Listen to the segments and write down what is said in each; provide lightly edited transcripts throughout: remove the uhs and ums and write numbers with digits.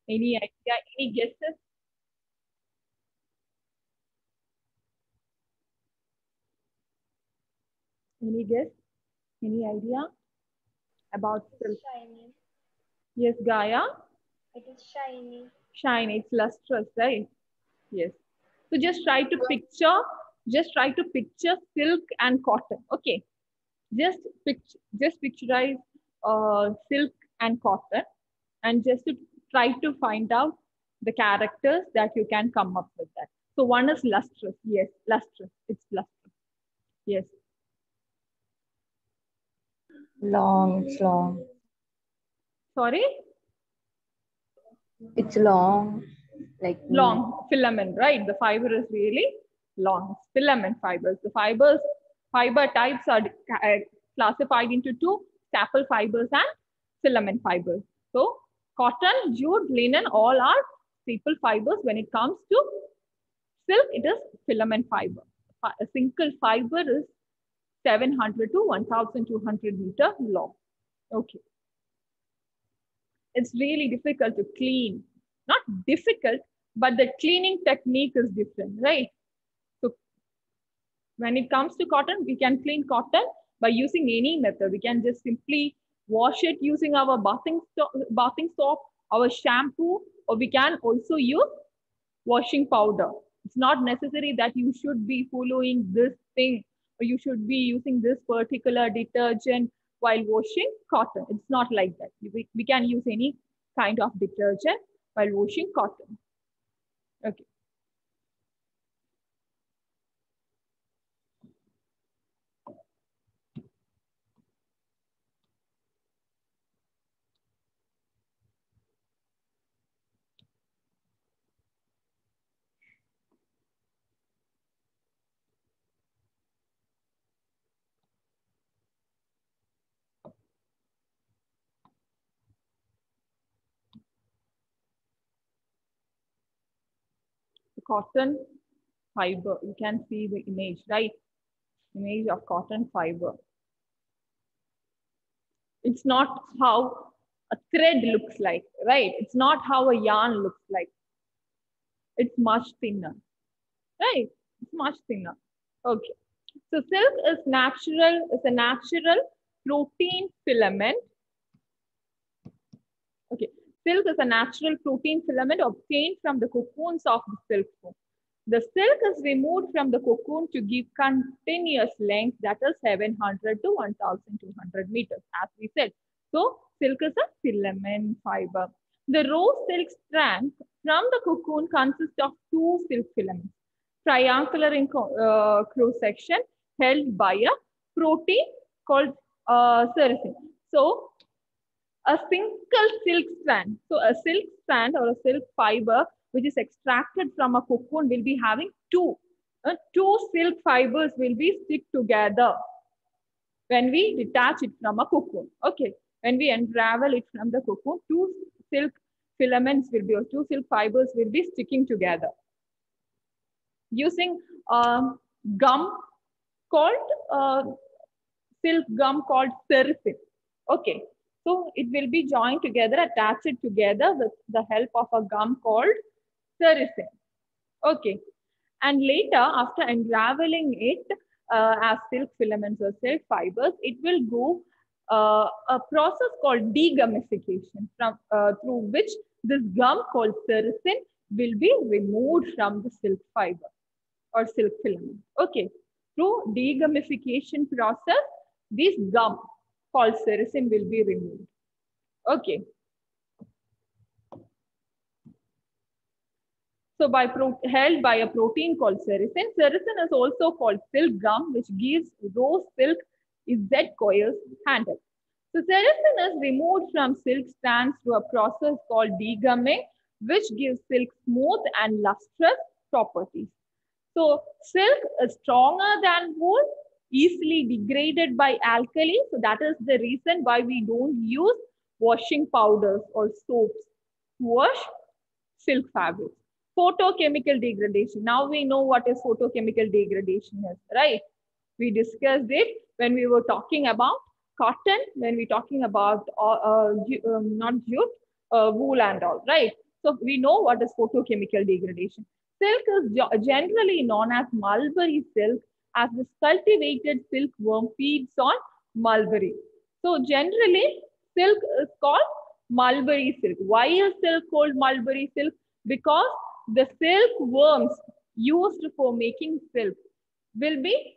Any idea? Any guesses? Any guess? Any idea about It silk? is shiny. Yes, Gaia. It is shiny. Shine. It's lustrous, right? Yes. So just try to picture silk and cotton. Okay. Just picturize silk and cotton, and just to try to find out the characters that you can come up with that. So one is lustrous. Yes, lustrous. It's lustrous. Yes. Long, it's long. Sorry? It's long, like Long filament, right? The fiber is really long. Filament fibers. The fiber types are classified into two: staple fibers and filament fibers. So cotton, jute, linen, all are staple fibers. When it comes to silk, it is filament fiber. A single fiber is 700 to 1200 meter long. Okay. It's really difficult to clean. Not difficult, but the cleaning technique is different, right? So when it comes to cotton, we can clean cotton by using any method. We can just simply wash it using our bathing soap, our shampoo, or we can also use washing powder. It's not necessary that you should be following this thing or you should be using this particular detergent while washing cotton. It's not like that. We can use any kind of detergent while washing cotton. Okay. The cotton fiber. You can see the image, right? Image of cotton fiber. It's not how a thread looks like, right? It's not how a yarn looks like. It's much thinner, right? It's much thinner. Okay. So silk is a natural protein filament. Okay. Silk is a natural protein filament obtained from the cocoons of the silkworm. The silk is removed from the cocoon to give continuous length, that is 700 to 1200 meters, as we said. So silk is a filament fiber. The raw silk strand from the cocoon consists of two silk filaments, triangular in cross section, held by a protein called sericin. So a single silk strand. So a silk strand or a silk fiber which is extracted from a cocoon will be having two silk fibers will be stick together when we detach it from a cocoon. Okay. When we unravel it from the cocoon, two silk filaments will be, or two silk fibers will be sticking together using gum called silk gum called sericin. Okay. So it will be joined together, attached together with the help of a gum called sericin. Okay. And later, after unraveling it as silk filaments or silk fibers, it will go a process called degummification, through which this gum called sericin will be removed from the silk fiber or silk filament. Okay. Through degummification process, this gum called sericin will be removed. Okay. So held by a protein called sericin. Sericin is also called silk gum, which gives raw silk its Z-coils handle. So sericin is removed from silk strands through a process called degumming, which gives silk smooth and lustrous properties. So silk is stronger than wool, easily degraded by alkali. So that is the reason why we don't use washing powders or soaps to wash silk fabrics. Photochemical degradation. Now we know what is photochemical degradation is, right? We discussed it when we were talking about cotton, when we talking about not jute, wool and all, right? So we know what is photochemical degradation. Silk is generally known as mulberry silk, as this cultivated silkworm feeds on mulberry. So generally, silk is called mulberry silk. Why is silk called mulberry silk? Because the silkworms used for making silk will be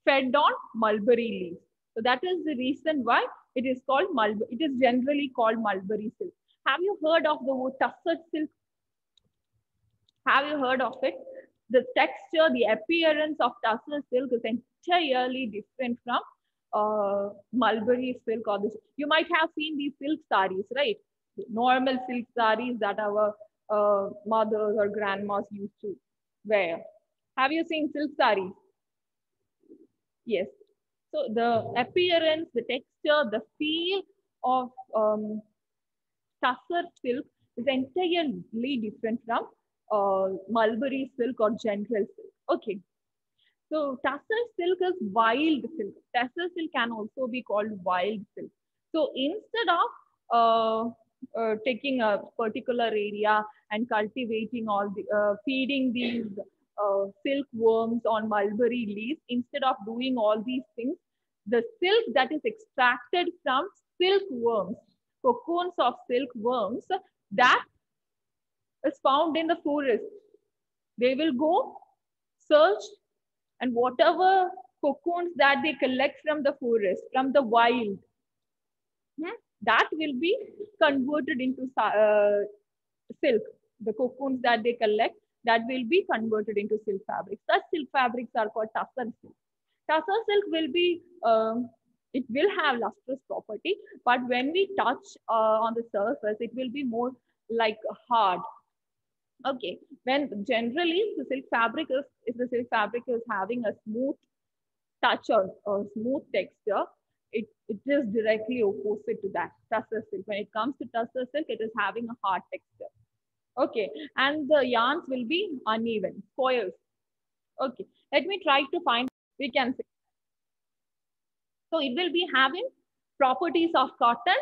fed on mulberry leaves. So that is the reason why it is called mulberry. It is generally called mulberry silk. Have you heard of the word tussar silk? Have you heard of it? The texture, the appearance of tussar silk is entirely different from mulberry silk or this. You might have seen these silk saris, right? Normal silk saris that our mothers or grandmas used to wear. Have you seen silk saris? Yes. So the appearance, the texture, the feel of tussar silk is entirely different from mulberry silk or general silk. Okay. So tussar silk is wild silk. Tussar silk can also be called wild silk. So instead of taking a particular area and cultivating all the feeding these silkworms on mulberry leaves, instead of doing all these things, the silk that is extracted from silkworms, cocoons of silkworms, that is found in the forest. They will go search, and whatever cocoons that they collect from the forest, from the wild, that will be converted into silk. The cocoons that they collect, that will be converted into silk fabrics. Such silk fabrics are called tussar silk. Tussar silk will be, it will have lustrous property, but when we touch on the surface, it will be more like hard. Okay, when generally the silk fabric is, if the silk fabric is having a smooth touch or smooth texture, it is directly opposite to that tussar silk. When it comes to tussar silk, it is having a hard texture. Okay, and the yarns will be uneven, squares. Okay, let me try to find, we can say. So it will be having properties of cotton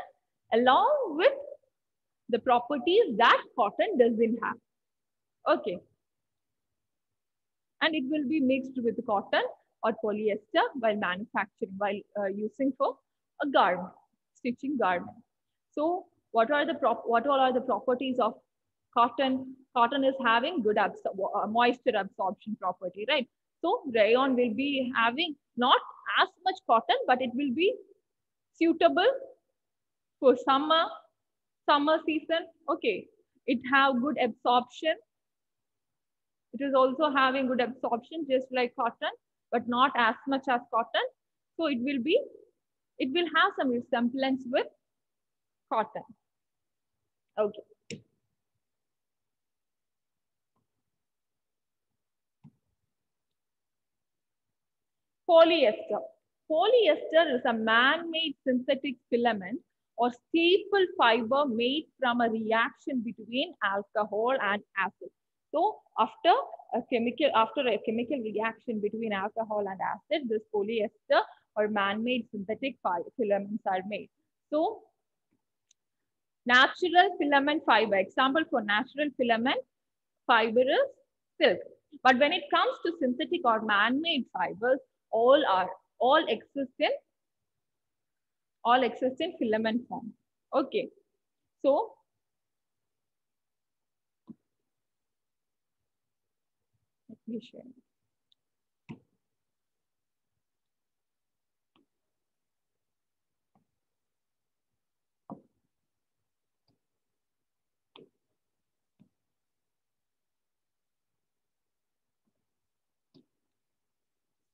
along with the properties that cotton doesn't have. Okay. And it will be mixed with cotton or polyester while manufacturing, while using for a garment, stitching garment. So what all are the properties of cotton? Cotton is having good moisture absorption property, right? So rayon will be having not as much cotton, but it will be suitable for summer season. Okay, it have good absorption. It is also having good absorption just like cotton, but not as much as cotton. So it will have some resemblance with cotton. Okay. Polyester. Polyester is a man-made synthetic filament or staple fiber made from a reaction between alcohol and acid. So after a chemical reaction between alcohol and acid, this polyester or man-made synthetic filaments are made. So natural filament fiber, example for natural filament fiber is silk. But when it comes to synthetic or man-made fibers, all exist in filament form. Okay. So let me share.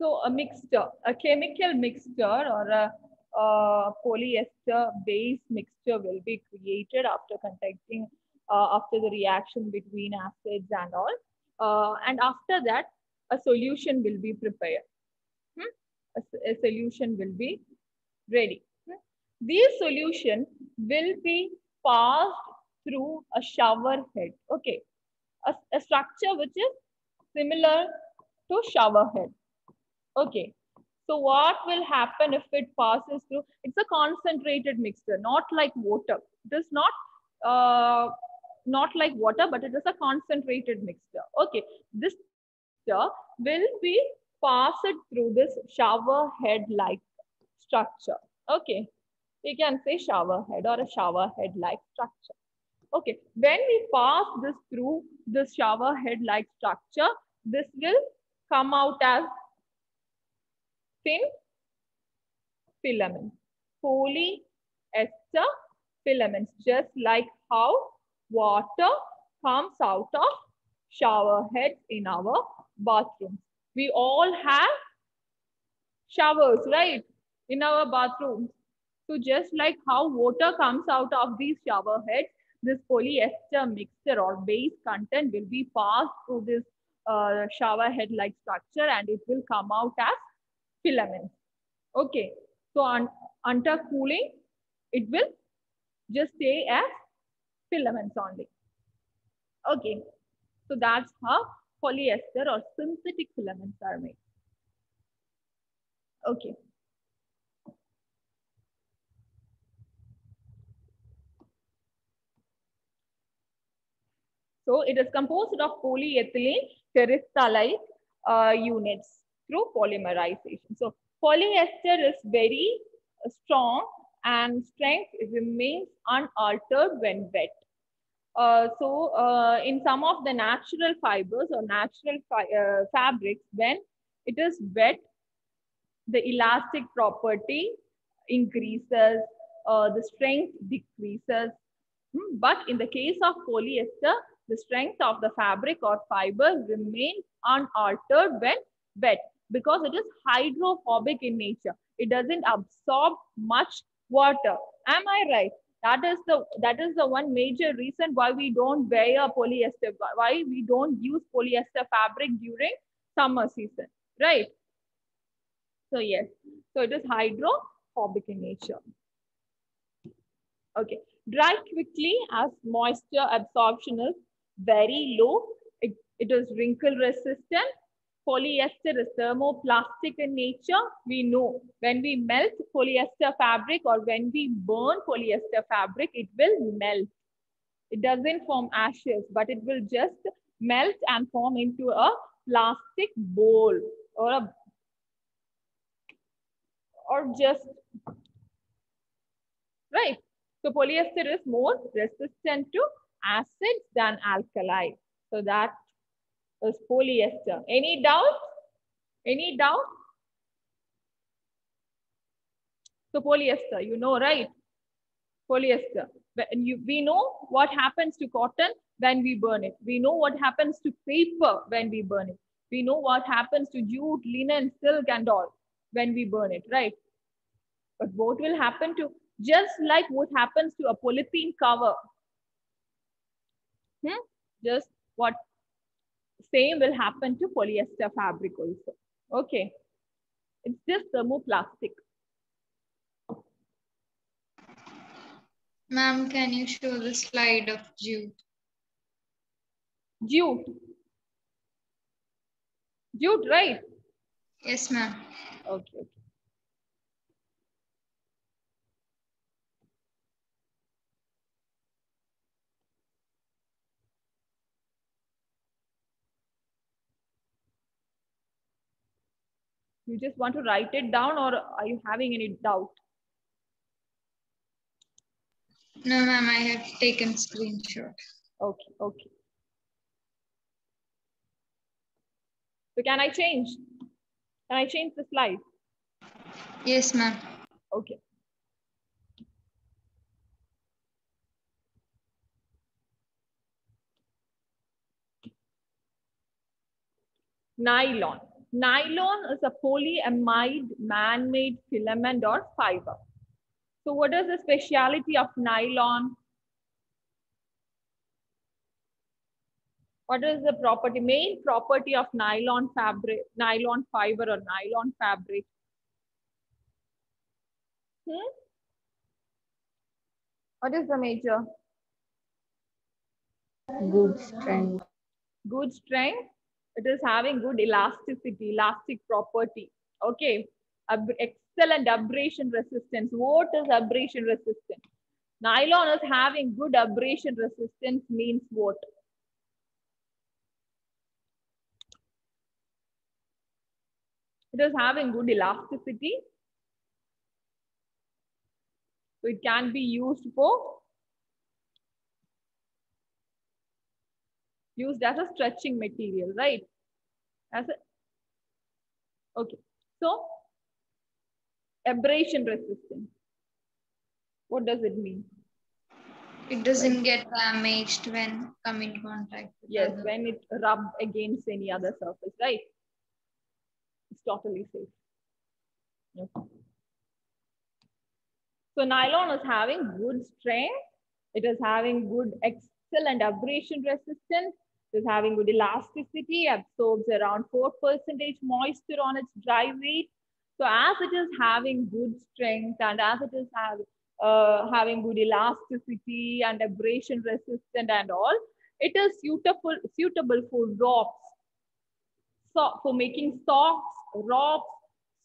So a mixture, a chemical mixture or a polyester-based mixture will be created after conducting, after the reaction between acids and all. And after that, a solution will be prepared. A solution will be ready. This solution will be passed through a shower head. Okay, a structure which is similar to shower head. Okay, so what will happen if it passes through? It's a concentrated mixture, not like water. It is not like water, but it is a concentrated mixture. Okay, this mixture will be passed through this shower head like structure. Okay, you can say shower head or a shower head like structure. Okay, when we pass this through this shower head like structure, this will come out as thin filaments, polyester filaments, just like how water comes out of shower heads in our bathrooms. We all have showers, right, in our bathrooms. So just like how water comes out of these shower heads, this polyester mixture or base content will be passed through this shower head like structure and it will come out as filaments. Okay, so under cooling, it will just stay as filaments only. Okay, so that's how polyester or synthetic filaments are made. Okay. So it is composed of polyethylene terephthalate units through polymerization. So polyester is very strong and strength remains unaltered when wet. In some of the natural fibers or natural fabrics, when it is wet, the elastic property increases, the strength decreases. But in the case of polyester, the strength of the fabric or fiber remains unaltered when wet because it is hydrophobic in nature. It doesn't absorb much water. Am I right? That is the one major reason why we don't wear polyester, why we don't use polyester fabric during summer season, right? So yes, so it is hydrophobic in nature. Okay, dry quickly as moisture absorption is very low. It is wrinkle resistant. Polyester is thermoplastic in nature. We know when we melt polyester fabric or when we burn polyester fabric, it will melt. It doesn't form ashes, but it will just melt and form into a plastic bowl or just, right? So polyester is more resistant to acids than alkali. So that is polyester. Any doubt? Any doubt? So polyester, you know, right? Polyester. We know what happens to cotton when we burn it. We know what happens to paper when we burn it. We know what happens to jute, linen, silk and all when we burn it, right? But what will happen to, just like what happens to a polythene cover, just what same will happen to polyester fabric also. Okay, it's just thermoplastic. Ma'am, can you show the slide of jute? Jute. Jute, right? Yes, ma'am. Okay. You just want to write it down or are you having any doubt? No, ma'am, I have taken screenshot. Okay, okay. So can I change? Can I change the slide? Yes, ma'am. Okay. Nylon. Nylon is a polyamide man-made filament or fiber. So what is the speciality of nylon? What is the property, main property of nylon fabric, nylon fiber or nylon fabric? What is the major? Good strength. Good strength. It is having good elasticity, elastic property. Okay. Excellent abrasion resistance. What is abrasion resistance? Nylon is having good abrasion resistance means what? It is having good elasticity. So it can be used as a stretching material, right? Okay. So abrasion resistance. What does it mean? It doesn't get damaged when come in contact with Yes, other. when it rubs against any other surface, right? It's totally safe. Okay. So nylon is having good strength. It is having good, excellent abrasion resistance. It is having good elasticity, absorbs around 4% moisture on its dry weight. So as it is having good strength and as it is having good elasticity and abrasion resistant and all, it is suitable for ropes. So for making socks, ropes,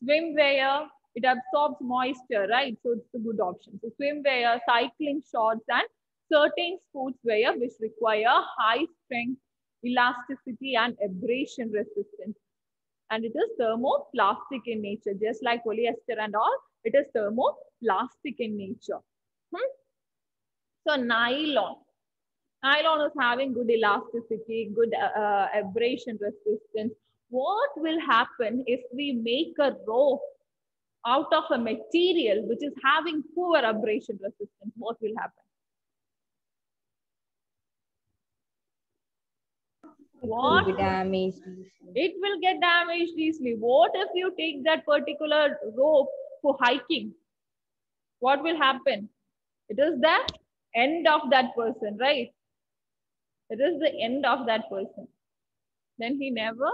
swimwear, it absorbs moisture, right? So it's a good option. So swimwear, cycling shorts, and certain sportswear which require high strength, elasticity, and abrasion resistance. And it is thermoplastic in nature, just like polyester and all. It is thermoplastic in nature. So nylon. Nylon is having good elasticity, good abrasion resistance. What will happen if we make a rope out of a material which is having poor abrasion resistance? What will happen? Will be damaged. It will get damaged easily. What if you take that particular rope for hiking? What will happen? It is the end of that person, right? It is the end of that person. Then he never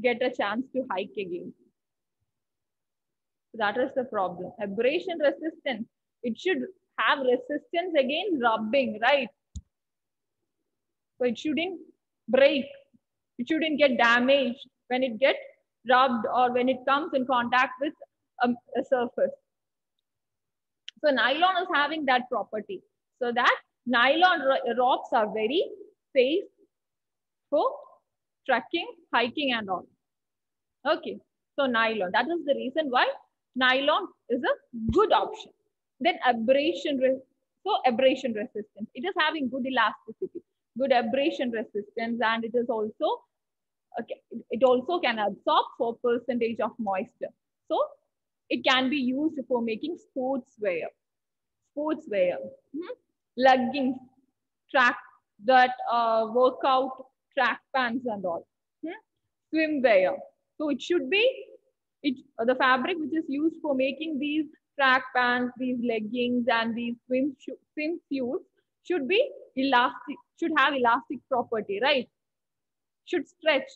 get a chance to hike again. That is the problem. Abrasion resistance. It should have resistance against rubbing, right? So it shouldn't break. It shouldn't get damaged when it gets rubbed or when it comes in contact with a surface. So nylon is having that property. So that nylon ropes are very safe for trekking, hiking and all. Okay. So nylon, that is the reason why nylon is a good option. Then abrasion resistance. It is having good elasticity, good abrasion resistance, and it is also okay, it also can absorb 4% of moisture. So it can be used for making sportswear, leggings, track that workout track pants and all, swimwear. So it should be the fabric which is used for making these track pants, these leggings, and these swimsuits should be elastic, should have elastic property, right? Should stretch.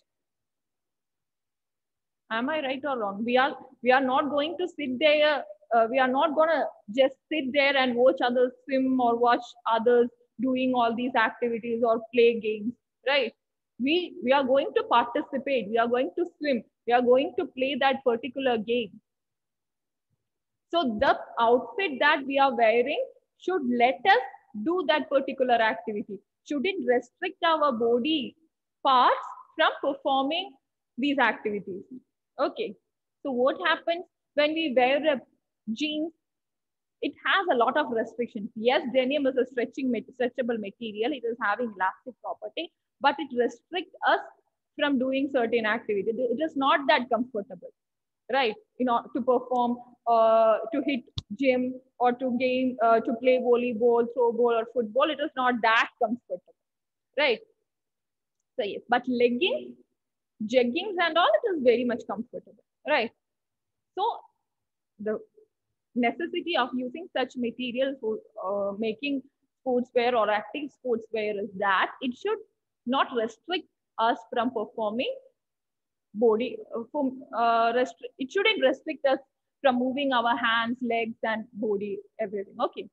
Am I right or wrong? We are not going to sit there. We are not gonna just sit there and watch others swim or watch others doing all these activities or play games, right? We are going to participate. We are going to swim. We are going to play that particular game. So the outfit that we are wearing should let us do that particular activity. Shouldn't restrict our body parts from performing these activities. Okay. So what happens when we wear a jeans? It has a lot of restrictions. Yes, denim is a stretchable material. It is having elastic property, but it restricts us from doing certain activities. It is not that comfortable, right? You know, to perform, to hit gym or to play volleyball, throwball, or football. It is not that comfortable, right? So yes, but leggings, jeggings, and all, it is very much comfortable, right? So the necessity of using such material for making sportswear or active sportswear is that it should not restrict us from performing body, it shouldn't restrict us from moving our hands, legs, and body, everything. Okay.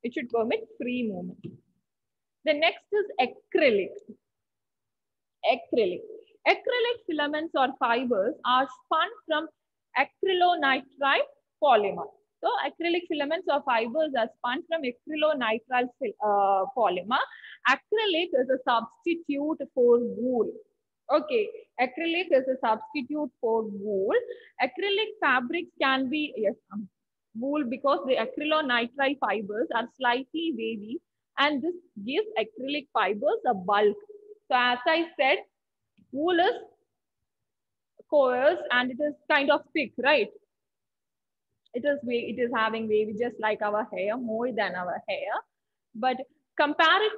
It should permit free movement. The next is acrylic. Acrylic filaments or fibers are spun from acrylonitrile polymer. So acrylic filaments or fibers are spun from acrylonitrile polymer. Acrylic is a substitute for wool. Okay, acrylic is a substitute for wool. Acrylic fabrics can be, yes, wool, because the acrylonitrile fibers are slightly wavy and this gives acrylic fibers a bulk. So as I said, wool is coarse and it is kind of thick, right? It is having wavy just like our hair, more than our hair. But compare it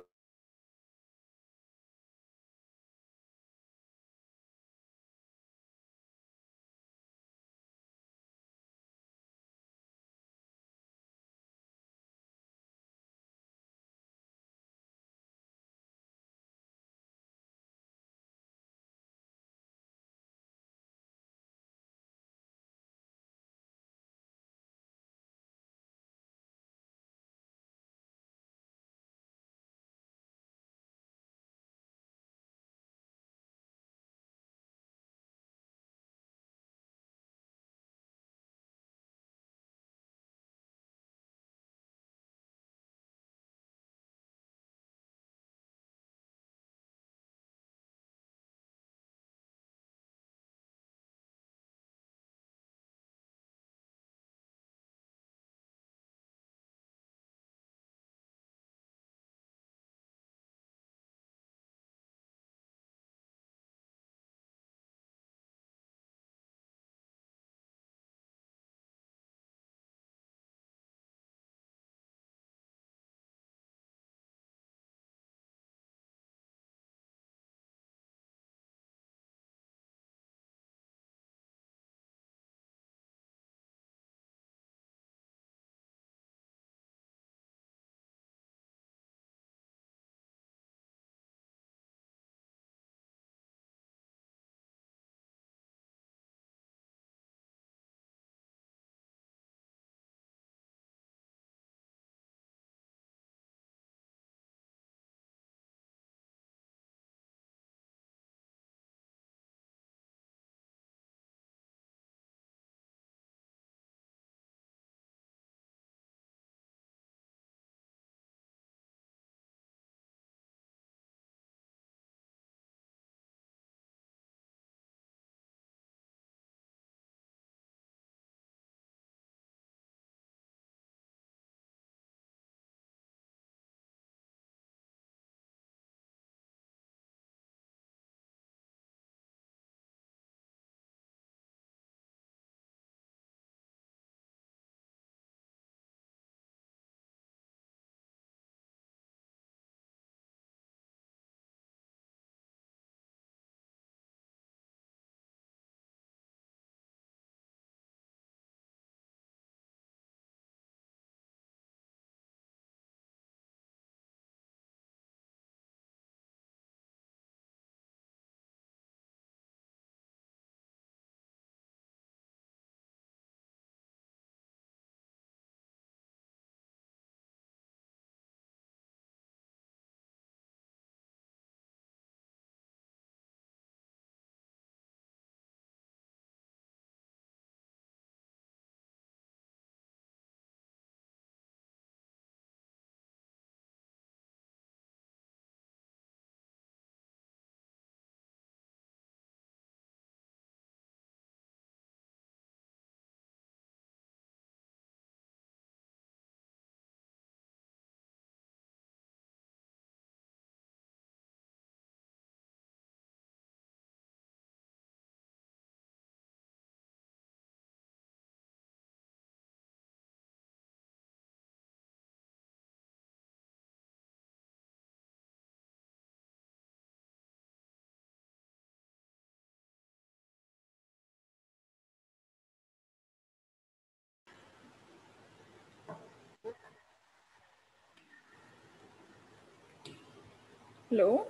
Hello?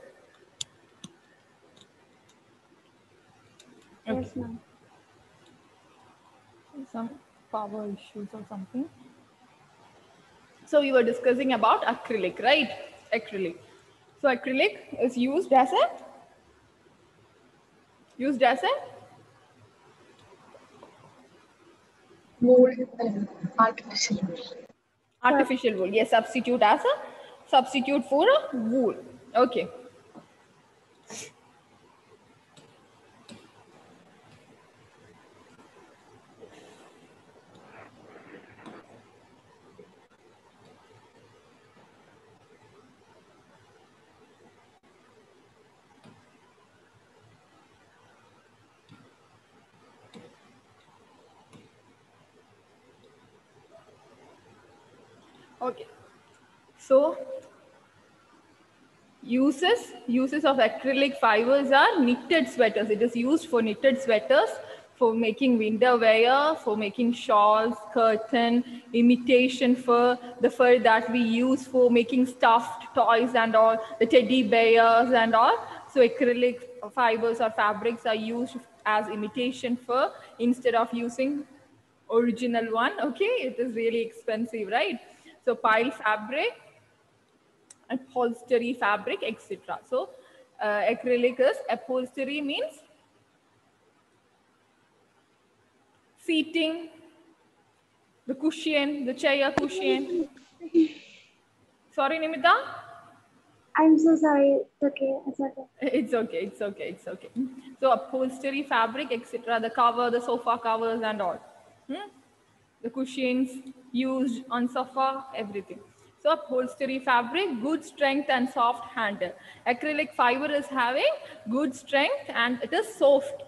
Yes, ma'am. Some power issues or something. So you were discussing about acrylic, right? Acrylic. So acrylic is used as a Wool, artificial. Artificial wool. Yes, substitute as a substitute for a wool. Okay. Okay. So uses of acrylic fibers are knitted sweaters. It is used for knitted sweaters, for making winter wear, for making shawls, curtain, imitation fur, the fur that we use for making stuffed toys and all, the teddy bears and all. So acrylic fibers or fabrics are used as imitation fur instead of using original one. Okay, it is really expensive, right? So pile fabric, upholstery fabric, etc. So acrylic is upholstery means seating, the cushion, the chair cushion. Sorry, Nimita. I'm so sorry. It's okay. It's okay. It's okay, it's okay, it's okay. So upholstery fabric, etc. The cover, the sofa covers and all. The cushions used on sofa, everything. So upholstery fabric, good strength and soft handle. Acrylic fiber is having good strength and it is soft,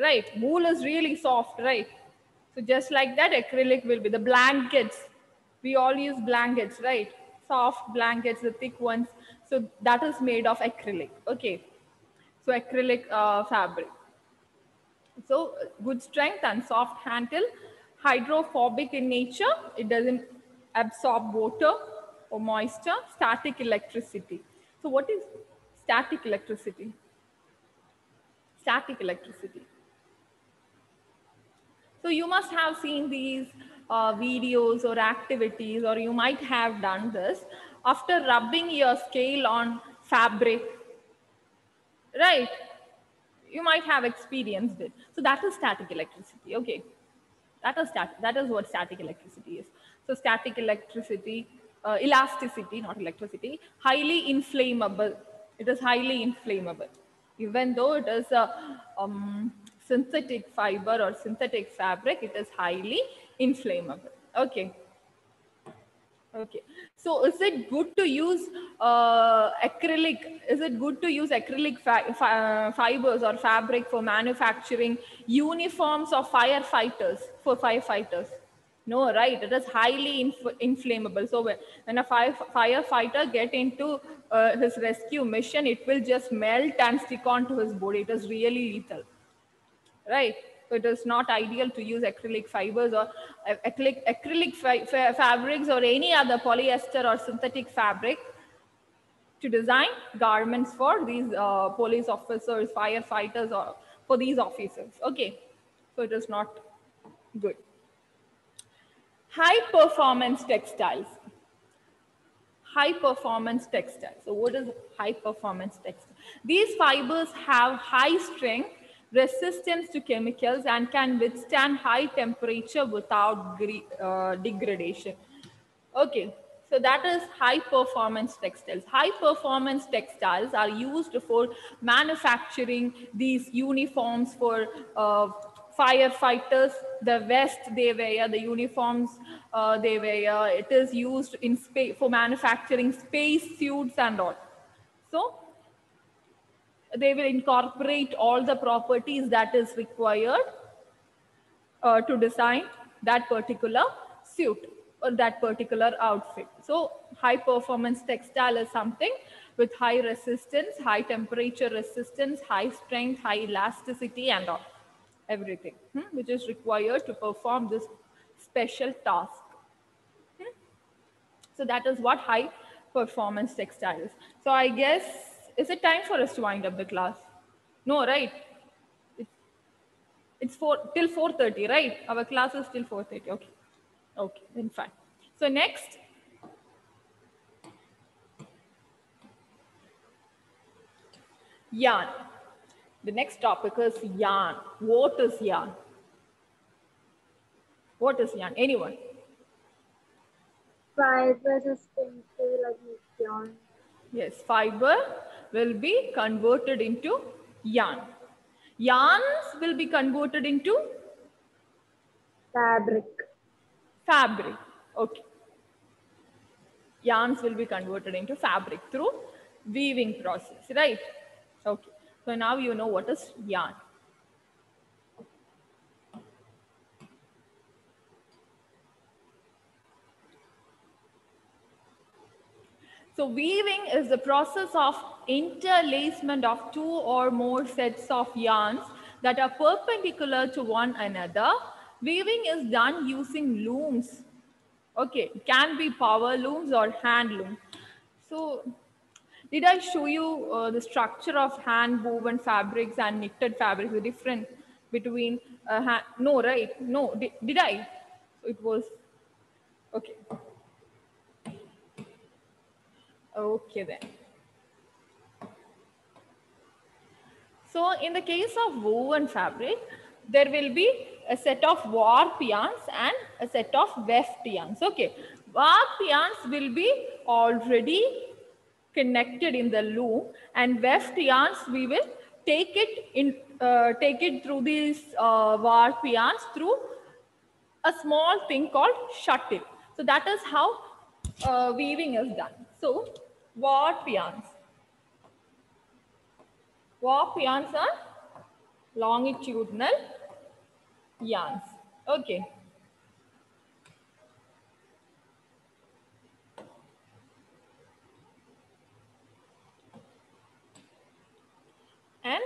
right? Wool is really soft, right? So just like that, acrylic will be the blankets. We all use blankets, right? Soft blankets, the thick ones. So that is made of acrylic, okay? So acrylic fabric. So good strength and soft handle, hydrophobic in nature. It doesn't absorb water or moisture. Static electricity. So what is static electricity? Static electricity. So you must have seen these videos or activities, or you might have done this after rubbing your scale on fabric, right? You might have experienced it. So that is static electricity, okay? That is what static electricity is. So static electricity, elasticity, not electricity, highly inflammable. It is highly inflammable. Even though it is a synthetic fiber or synthetic fabric, it is highly inflammable. Okay. Okay. So is it good to use acrylic? Is it good to use acrylic fibers or fabric for manufacturing uniforms of firefighters, for firefighters? No, right? It is highly inflammable. So when a firefighter get into his rescue mission, it will just melt and stick onto his body. It is really lethal, right? So it is not ideal to use acrylic fibers or acrylic fabrics or any other polyester or synthetic fabric to design garments for these police officers, firefighters, or for these officers. Okay, so it is not good. High performance textiles. High performance textile. So what is high performance textile? These fibers have high strength, resistance to chemicals, and can withstand high temperature without degradation. Okay, so that is high performance textiles. High performance textiles are used for manufacturing these uniforms for firefighters, the vest they wear, the uniforms they wear. It is used in space for manufacturing space suits and all. So they will incorporate all the properties that is required to design that particular suit or that particular outfit. So high performance textile is something with high resistance, high temperature resistance, high strength, high elasticity and all, everything which is required to perform this special task. So that is what high performance textile is. So I guess, is it time for us to wind up the class? No, right? It's till 4:30, right? Our class is till 4:30. Okay. Okay, then fine. So next, yarn. The next topic is yarn. What is yarn? What is yarn? Anyone? Fibers are spun to like make yarn. Yes, fiber will be converted into yarn. Yarns will be converted into Fabric. fabric. Okay. Yarns will be converted into fabric through weaving process, right? Okay. So now you know what is yarn. So weaving is the process of interlacement of two or more sets of yarns that are perpendicular to one another. Weaving is done using looms. Okay, it can be power looms or hand looms. So did I show you the structure of hand woven fabrics and knitted fabrics, the difference between no, right? No, did I? So it was, okay. Okay then. So in the case of woven fabric, there will be a set of warp yarns and a set of weft yarns. Okay, warp yarns will be already connected in the loom, and weft yarns we will take it through these warp yarns through a small thing called shuttle. So that is how weaving is done. So warp yarns. Warp yarns are longitudinal yarns. Okay. And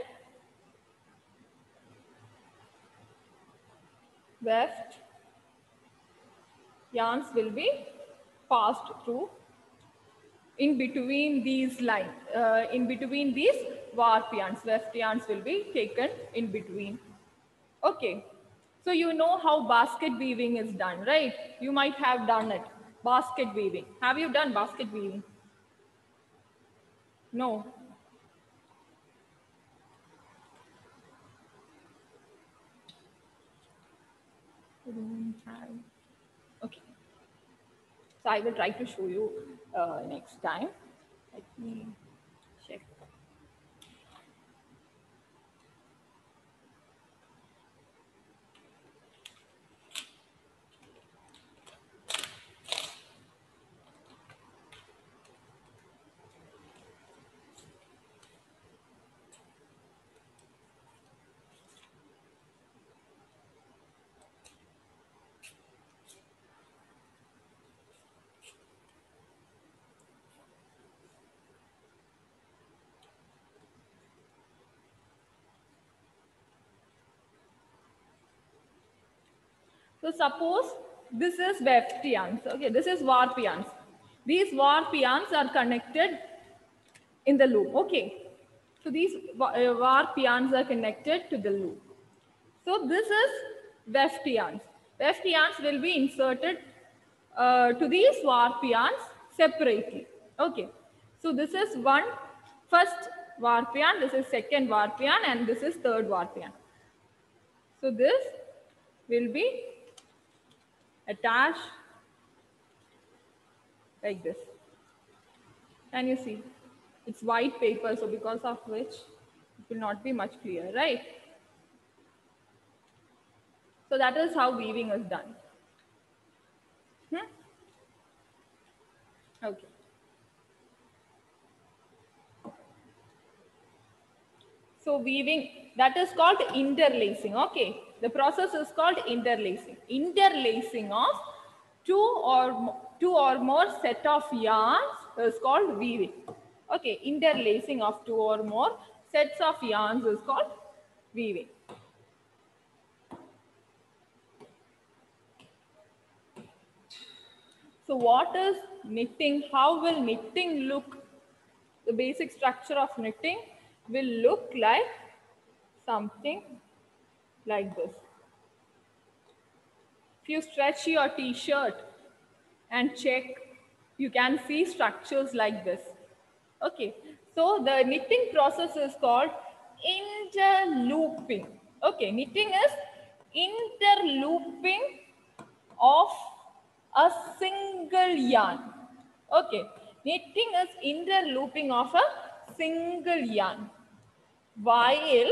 weft yarns will be passed through in between these lines, in between these warp yarns. Weft yarns will be taken in between. Okay. So you know how basket weaving is done, right? You might have done it. Basket weaving. Have you done basket weaving? No. Okay. So I will try to show you next time. Let me check. So suppose this is weft yarns. Okay, this is warp yarns. These warp yarns are connected in the loop. Okay. So these warp yarns are connected to the loop. So this is weft yarns. Weft yarns will be inserted to these warp yarns separately. Okay. So this is first warp yarn, this is second warp yarn, and this is third warp yarn. So this will be attached like this. Can you see? It's white paper, so because of which it will not be much clear, right? So that is how weaving is done. Okay. So weaving, that is called interlacing. Okay. The process is called interlacing. Interlacing of two or more set of yarns is called weaving. Okay. Interlacing of two or more sets of yarns is called weaving. So what is knitting? How will knitting look? The basic structure of knitting will look like something like this. If you stretch your t-shirt and check, you can see structures like this. Okay, so the knitting process is called interlooping. Okay, knitting is interlooping of a single yarn. Okay, knitting is interlooping of a single yarn, while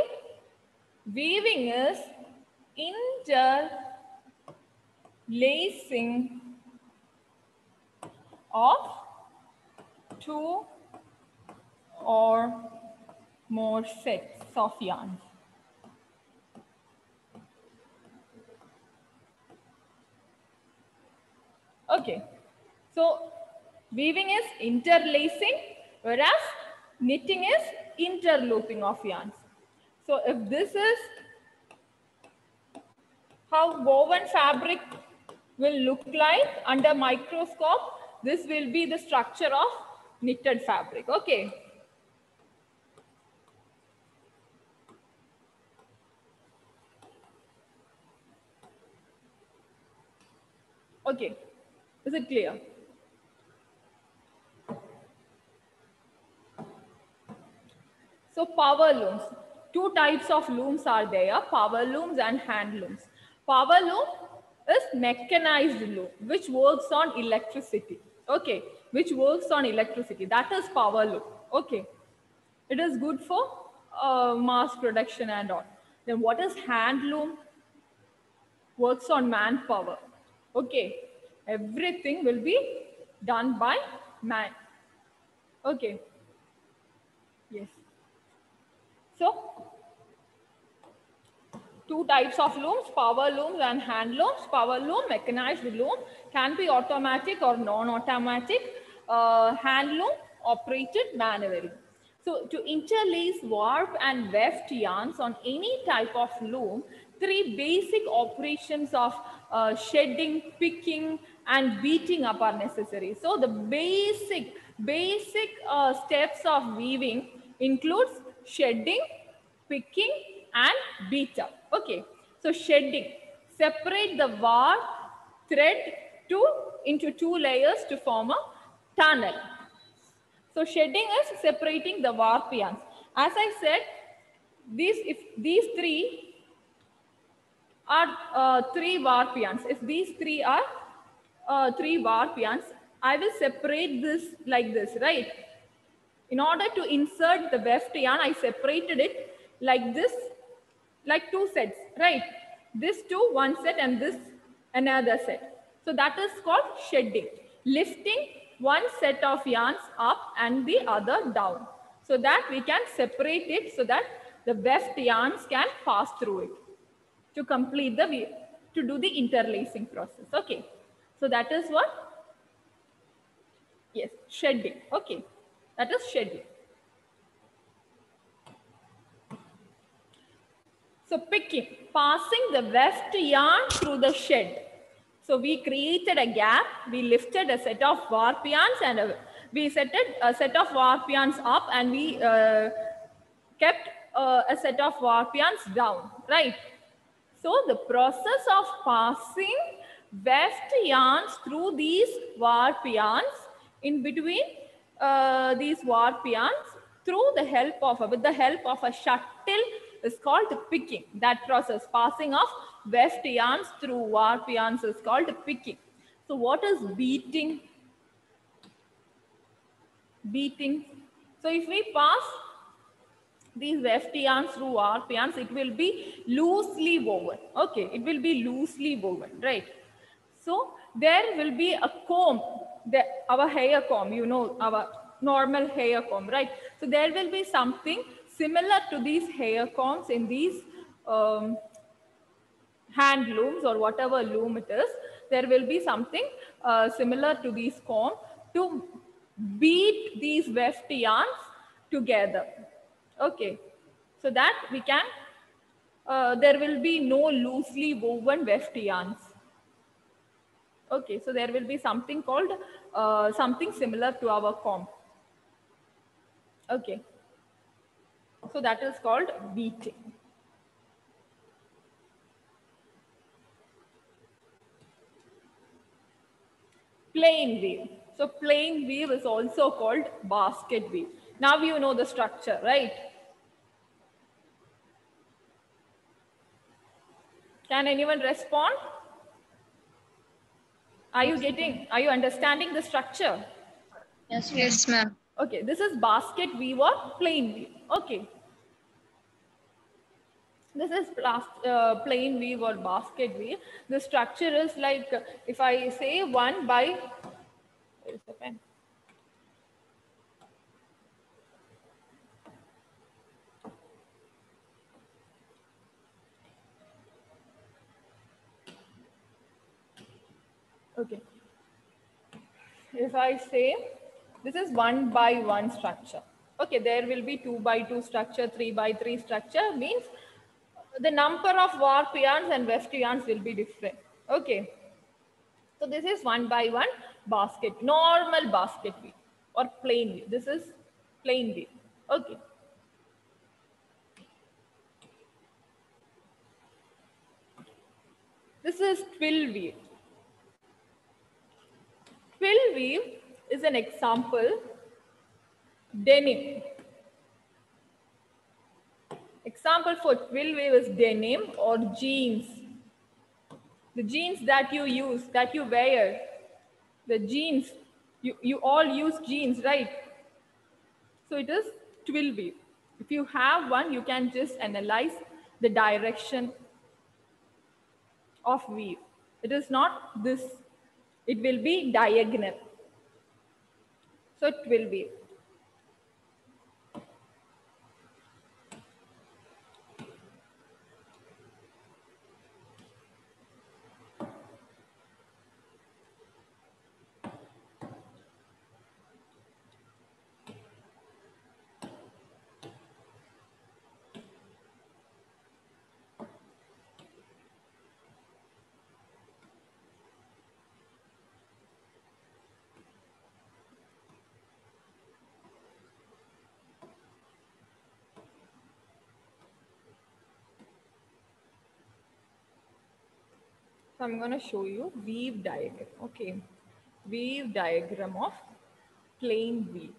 weaving is interlacing of two or more sets of yarns. Okay, so weaving is interlacing, whereas knitting is interlooping of yarns. So if this is how woven fabric will look like under microscope, this will be the structure of knitted fabric. Okay. Okay, is it clear? So power looms. Two types of looms are there, power looms and hand looms. Power loom is mechanized loom, which works on electricity. Okay, which works on electricity. That is power loom. Okay, it is good for mass production and all. Then what is hand loom? Works on manpower. Okay, everything will be done by man. Okay, yes. So, two types of looms, power looms and hand looms. Power loom, mechanized loom, can be automatic or non-automatic. Hand loom, operated manually. So, to interlace warp and weft yarns on any type of loom, three basic operations of shedding, picking, and beating up are necessary. So, the basic steps of weaving includes shedding, picking, and beat up. Okay, so shedding, separate the warp thread into two layers to form a tunnel. So shedding is separating the warp yarns. As I said, if these three are three warp yarns, if these three are three warp yarns, I will separate this like this, right? In order to insert the weft yarn, I separated it like this, like two sets, right? This two, one set, and this another set. So that is called shedding. Lifting one set of yarns up and the other down, so that we can separate it so that the weft yarns can pass through it to complete to do the interlacing process. Okay, so that is what? Yes, shedding. Okay, that is shedding. So picking, passing the weft yarn through the shed. So we created a gap, we lifted a set of warp yarns and we set a set of warp yarns up, and we kept a set of warp yarns down, right? So the process of passing weft yarns through these warp yarns, in between these warp yarns, with the help of a shuttle, is called picking. That process, passing of weft yarns through warp yarns, is called picking. So what is beating? Beating. So if we pass these weft yarns through warp yarns, it will be loosely woven. Okay, it will be loosely woven, right? So there will be a comb, our hair comb, you know, our normal hair comb, right? So there will be something similar to these hair combs in these hand looms or whatever loom it is. There will be something similar to these comb to beat these weft yarns together. Okay, so that we can, there will be no loosely woven weft yarns. Okay, so there will be something called, something similar to our comb. Okay, so that is called beating. Plain weave. So plain weave is also called basket weave. Now you know the structure, right? Can anyone respond? Are you understanding the structure? Yes, ma'am. Okay, this is basket weave or plain weave. Okay. This is plain weave or basket weave. The structure is like, if I say 1 by, where is the pen? Okay. If I say this is 1 by 1 structure. Okay, there will be 2 by 2 structure, 3 by 3 structure, means the number of warp yarns and weft yarns will be different. Okay. So this is 1 by 1 basket, normal basket weave or plain weave. This is plain weave. Okay. This is twill weave. Twill weave is an example. Denim. Example for twill weave is denim or jeans. The jeans that you use, that you wear, the jeans, you all use jeans, right? So it is twill weave. If you have one, you can just analyze the direction of weave. It is not this, it will be diagonal. So twill weave. So I'm going to show you weave diagram. Okay. Weave diagram of plain weave.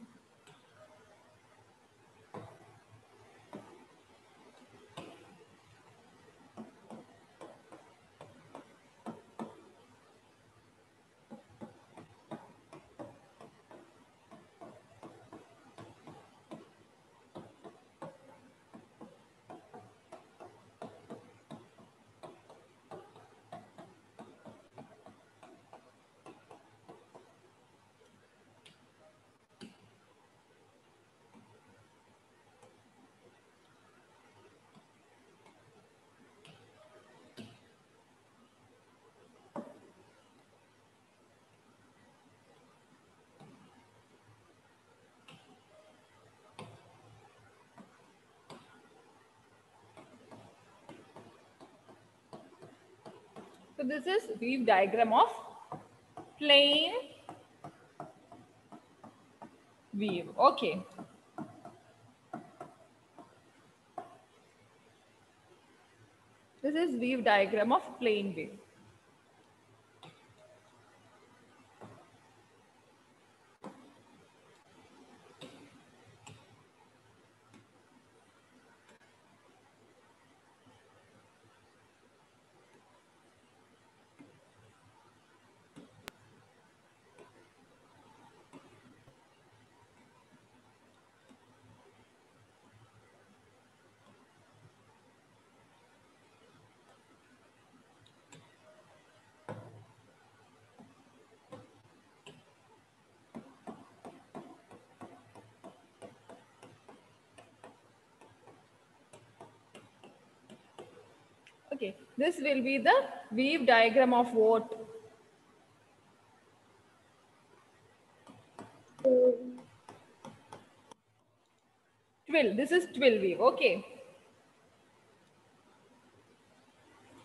So this is weave diagram of plain weave. Okay. This is weave diagram of plain weave. Okay, this will be the weave diagram of what? Twill. This is twill weave. Okay.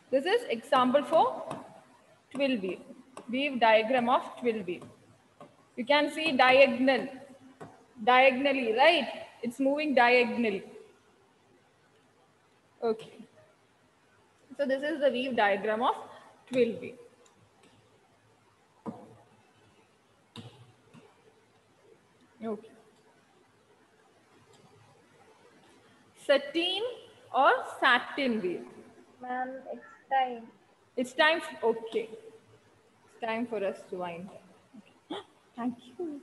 This is example for twill weave. Weave diagram of twill weave. You can see diagonally, right? It's moving diagonally. Okay. So this is the weave diagram of twill weave. Okay. Sateen or satin weave? Ma'am, it's time. It's time. Okay. time for us to wind. Thank you.